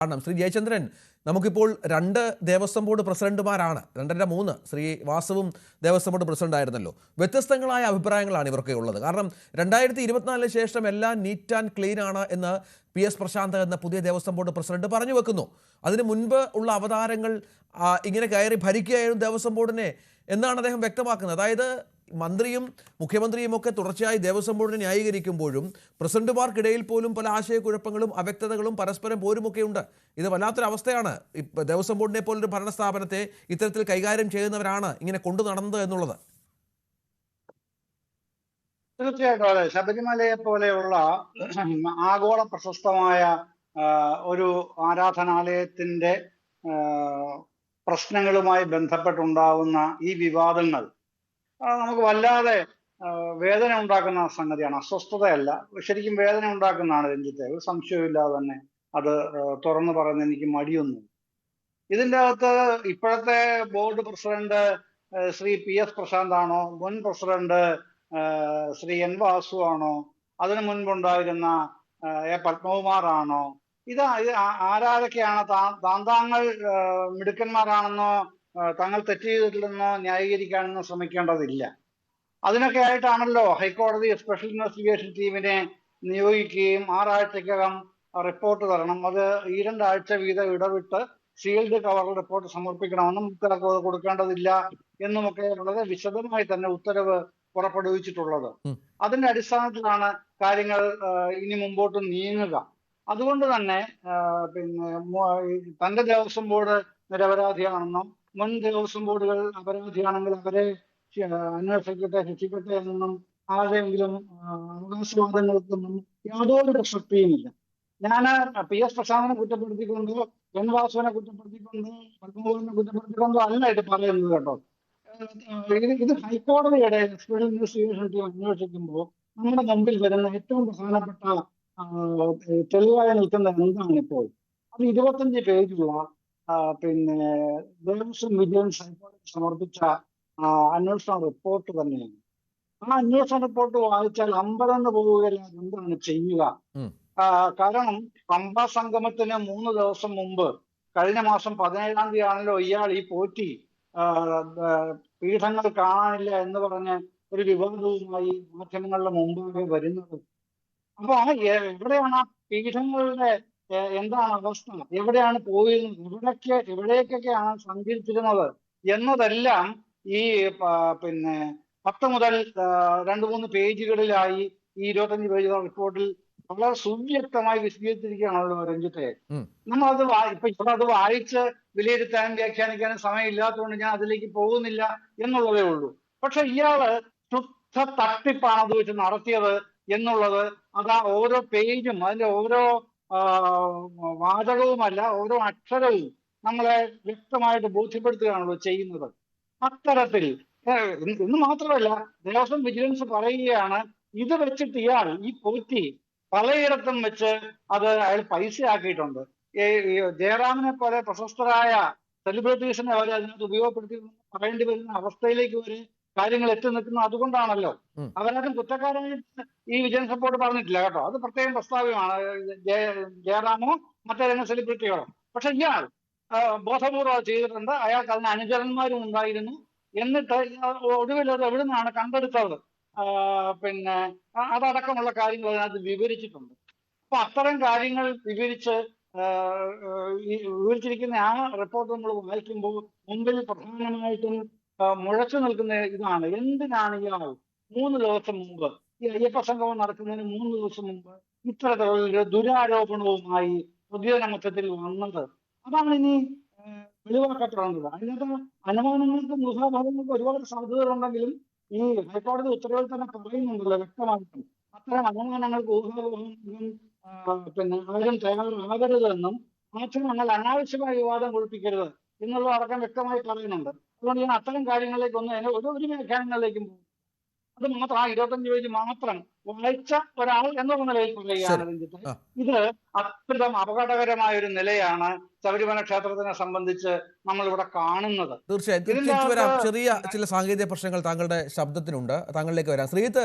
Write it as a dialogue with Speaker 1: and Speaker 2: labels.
Speaker 1: കാരണം ശ്രീ ജയചന്ദ്രൻ, നമുക്കിപ്പോൾ രണ്ട് ദേവസ്വം ബോർഡ് പ്രസിഡന്റുമാരാണ്, രണ്ടര മൂന്ന്. ശ്രീ വാസുവും ദേവസ്വം ബോർഡ് പ്രസിഡന്റ് ആയിരുന്നല്ലോ. വ്യത്യസ്തങ്ങളായ അഭിപ്രായങ്ങളാണ് ഇവർക്ക് ഉള്ളത്. കാരണം 2024 ശേഷം എല്ലാം നീറ്റ് ആൻഡ് ക്ലീൻ ആണ് എന്ന് PS പ്രശാന്ത് എന്ന പുതിയ ദേവസ്വം ബോർഡ് പ്രസിഡന്റ് പറഞ്ഞു വെക്കുന്നു. അതിന് മുൻപ് ഉള്ള അവതാരങ്ങൾ ഇങ്ങനെ കയറി ഭരിക്കുകയായിരുന്നു ദേവസ്വം ബോർഡിനെ എന്നാണ് അദ്ദേഹം വ്യക്തമാക്കുന്നത്. അതായത് മന്ത്രിയും മുഖ്യമന്ത്രിയും ഒക്കെ തുടർച്ചയായി ദേവസ്വം ബോർഡിനെ ന്യായീകരിക്കുമ്പോഴും പ്രസിഡന്റുമാർക്കിടയിൽ പോലും പല ആശയക്കുഴപ്പങ്ങളും അവ്യക്തതകളും പരസ്പരം പോരുമൊക്കെ ഉണ്ട്. ഇത് വല്ലാത്തൊരവസ്ഥയാണ്. ദേവസ്വം ബോർഡിനെ പോലൊരു ഭരണസ്ഥാപനത്തെ ഇത്തരത്തിൽ കൈകാര്യം ചെയ്യുന്നവരാണ് ഇങ്ങനെ കൊണ്ടു നടന്നത് എന്നുള്ളത്.
Speaker 2: തീർച്ചയായിട്ടും അതെ. ശബരിമലയെ പോലെയുള്ള ആഗോള പ്രശസ്തമായ ഒരു ആരാധനാലയത്തിന്റെ പ്രശ്നങ്ങളുമായി ബന്ധപ്പെട്ടുണ്ടാകുന്ന ഈ വിവാദങ്ങൾ നമുക്ക് വല്ലാതെ വേദന ഉണ്ടാക്കുന്ന സംഗതിയാണ്. അസ്വസ്ഥതയല്ല, ശരിക്കും വേദന ഉണ്ടാക്കുന്നതാണ് രഞ്ജിത്തെ. ഒരു സംശയമില്ലാതെ തന്നെ അത് തുറന്നു പറയുന്നത് എനിക്ക് മടിയൊന്നും. ഇതിൻ്റെ അകത്ത് ഇപ്പോഴത്തെ board president Shri PS Prashanth ആണോ, മുൻ പ്രസിഡന്റ് ശ്രീ N വാസു ആണോ, അതിനു മുൻപുണ്ടായിരുന്ന പത്മകുമാർ ആണോ, ഇത് ആരാരൊക്കെയാണ് താങ്കൾ മിടുക്കന്മാരാണെന്നോ തങ്ങൾ തെറ്റ് ചെയ്തിട്ടില്ലെന്നോ ന്യായീകരിക്കാനൊന്നും ശ്രമിക്കേണ്ടതില്ല. അതിനൊക്കെ ആയിട്ടാണല്ലോ ഹൈക്കോടതി സ്പെഷ്യൽ ഇൻവെസ്റ്റിഗേഷൻ ടീമിനെ നിയോഗിക്കുകയും 6 ആഴ്ചക്കകം റിപ്പോർട്ട് തരണം, അത് 2 ആഴ്ച വീതം ഇടവിട്ട് സീൽഡ് കവറിൽ റിപ്പോർട്ട് സമർപ്പിക്കണമെന്നും ഉത്തരവ് കൊടുക്കേണ്ടതില്ല എന്നുമൊക്കെ വളരെ വിശദമായി തന്നെ ഉത്തരവ് പുറപ്പെടുവിച്ചിട്ടുള്ളത്. അതിന്റെ അടിസ്ഥാനത്തിലാണ് കാര്യങ്ങൾ ഇനി മുമ്പോട്ട് നീങ്ങുക. അതുകൊണ്ട് തന്നെ തന്റെ ദേവസ്വം ബോർഡ് നിരപരാധിയാണെന്നും മുൻ ദേവസ്വം ബോർഡുകൾ അപരാധിയാണെങ്കിൽ അവരെ അന്വേഷിക്കട്ടെ, ശിക്ഷിക്കട്ടെ എന്നൊന്നും ആരുടെയെങ്കിലും അവകാശവാദങ്ങൾക്കൊന്നും യാതൊരു പ്രസക്തിയുമില്ല. ഞാൻ PS പ്രശാന്തിനെ കുറ്റപ്പെടുത്തിക്കൊണ്ടോ N വാസുവിനെ കുറ്റപ്പെടുത്തിക്കൊണ്ടോ പത്മകുമാറിനെ കുറ്റപ്പെടുത്തിക്കൊണ്ടോ അല്ല ഇത് പറയുന്നത് കേട്ടോ. ഇത് ഹൈക്കോടതിയുടെ സ്പെഷ്യൽ ഇൻവെസ്റ്റിഗേഷൻ ടീം അന്വേഷിക്കുമ്പോൾ നമ്മുടെ മുമ്പിൽ വരുന്ന ഏറ്റവും പ്രധാനപ്പെട്ട തെളിവായി നിൽക്കുന്നത് എന്താണ് ഇപ്പോൾ? അത് 25 പേജുള്ള ദേവസ്വം വിജിലൻസ് ഹൈക്കോടതി സമർപ്പിച്ച അന്വേഷണ റിപ്പോർട്ട് തന്നെയാണ്. ആ അന്വേഷണ റിപ്പോർട്ട് വായിച്ചാൽ അമ്പരന്ന് പോവുകയല്ല എന്താണ് ചെയ്യുക. കാരണം പമ്പ സംഗമത്തിന് 3 ദിവസം മുമ്പ്, കഴിഞ്ഞ മാസം 17-ാം തീയതി ആണല്ലോ ഇയാൾ ഈ പോറ്റി പീഠങ്ങൾ കാണാനില്ല എന്ന് പറഞ്ഞ് ഒരു വിവാദവുമായി മാധ്യമങ്ങളുടെ മുമ്പാകെ വരുന്നത്. അപ്പൊ എവിടെയാണ് ആ പീഠങ്ങളുടെ എന്താണ് അവസ്ഥ, എവിടെയാണ് പോയിരുന്നത്, എവിടേക്കൊക്കെയാണ് സഞ്ചരിച്ചിരുന്നത് എന്നതെല്ലാം ഈ 10 മുതൽ 2-3 പേജുകളിലായി ഈ 25 പേജുകളുടെ റിപ്പോർട്ടിൽ വളരെ സുവ്യക്തമായി വിശദീകരിച്ചിരിക്കുകയാണല്ലോ രഞ്ജിത്തെ. നമ്മളത് ഇവിടെ അത് വായിച്ച് വിലയിരുത്താനും വ്യാഖ്യാനിക്കാനും സമയമില്ലാത്തതുകൊണ്ട് ഞാൻ അതിലേക്ക് പോകുന്നില്ല എന്നുള്ളതേ ഉള്ളൂ. പക്ഷെ ഇയാള് ശുദ്ധ തട്ടിപ്പാണ് അത് വെച്ച് നടത്തിയത് എന്നുള്ളത് അത് ആ ഓരോ പേജും അതിന്റെ ഓരോ വാചകവുമല്ല, ഓരോ അക്ഷരവും നമ്മളെ വ്യക്തമായിട്ട് ബോധ്യപ്പെടുത്തുകയാണല്ലോ ചെയ്യുന്നത്. അത്തരത്തിൽ ഇന്ന് മാത്രമല്ല, ദേവസ്വം വിജിലൻസ് പറയുകയാണ് ഇത് വെച്ചിട്ട് ഇയാൾ ഈ പോറ്റി പലയിടത്തും വെച്ച് അത് അയാൾ പൈസയാക്കിയിട്ടുണ്ട്. ജയറാമിനെ പോലെ പ്രശസ്തരായ സെലിബ്രിറ്റീസിനെ അവർ അതിനകത്ത് ഉപയോഗപ്പെടുത്തി പറയേണ്ടി വരുന്ന അവസ്ഥയിലേക്ക് വരെ കാര്യങ്ങൾ എത്തി നിൽക്കുന്നത് അതുകൊണ്ടാണല്ലോ. അവരാരും കുറ്റക്കാരായിട്ട് ഈ വിജിലൻസ് റിപ്പോർട്ട് പറഞ്ഞിട്ടില്ല കേട്ടോ, അത് പ്രത്യേകം പ്രസ്താവ്യമാണ്. ജയറാമോ മറ്റേതെങ്കിലും സെലിബ്രിറ്റികളോ. പക്ഷെ ഇയാൾ ബോധപൂർവ്വം ചെയ്തിട്ടുണ്ട്, അയാൾക്ക് അതിന് അനുചരന്മാരും ഉണ്ടായിരുന്നു. എന്നിട്ട് ഒടുവിൽ അത് എവിടെ നിന്നാണ് കണ്ടെടുത്തത് അതടക്കമുള്ള കാര്യങ്ങൾ അതിനകത്ത് വിവരിച്ചിട്ടുണ്ട്. അപ്പൊ അത്തരം കാര്യങ്ങൾ വിവരിച്ചിരിക്കുന്ന ആ റിപ്പോർട്ട് നമ്മൾ വായിക്കുമ്പോൾ മുമ്പിൽ പ്രധാനമായിട്ടും മുഴച്ചു നിൽക്കുന്ന ഇതാണ്: എന്തിനാണ് ഇയാൾ 3 ദിവസം മുമ്പ്, ഈ അയ്യപ്പ സംഗമം നടക്കുന്നതിന് 3 ദിവസം മുമ്പ് ഇത്തരത്തിലുള്ള ദുരാരോപണവുമായി പൊതുജനമധ്യത്തിൽ വന്നത്? അതാണ് ഇനി വെളിവാക്കപ്പെടേണ്ടത്. അതിനകത്ത് അനുമാനങ്ങൾക്കും ഊഹാഭാവങ്ങൾക്കും ഒരുപാട് സാധ്യതകളുണ്ടെങ്കിലും ഈ ഹൈക്കോടതി ഉത്തരവിൽ തന്നെ പറയുന്നുണ്ടല്ലോ വ്യക്തമായിട്ടും അത്തരം അനുമാനങ്ങൾക്ക് ഊഹാപോഹങ്ങൾക്കും ആരും തയ്യാറാകരുതെന്നും മാധ്യമങ്ങൾ അനാവശ്യമായ വിവാദം കൊഴിപ്പിക്കരുത് എന്നുള്ളതടക്കം വ്യക്തമായി പറയുന്നുണ്ട്. അതുകൊണ്ട് ഞാൻ അത്തരം കാര്യങ്ങളിലേക്കൊന്നും ഒരു വ്യാഖ്യാനങ്ങളിലേക്കും പോകും. അത് മാത്രം ആ 25 പേജ് മാത്രം വായിച്ച ഒരാൾ എന്നുള്ള നിലയിൽ പറയുകയാണ് രഞ്ജിത്ത്. ഇത് അത്യന്തം അപകടകരമായ ഒരു നിലയാണ് ശബരിമല ക്ഷേത്രത്തിനെ സംബന്ധിച്ച് നമ്മൾ ഇവിടെ കാണുന്നത്.
Speaker 1: തീർച്ചയായും ചെറിയ ചില സാങ്കേതിക പ്രശ്നങ്ങൾ താങ്കളുടെ ശബ്ദത്തിനുണ്ട്, താങ്കളിലേക്ക് വരാം. ശ്രീജിത്ത്,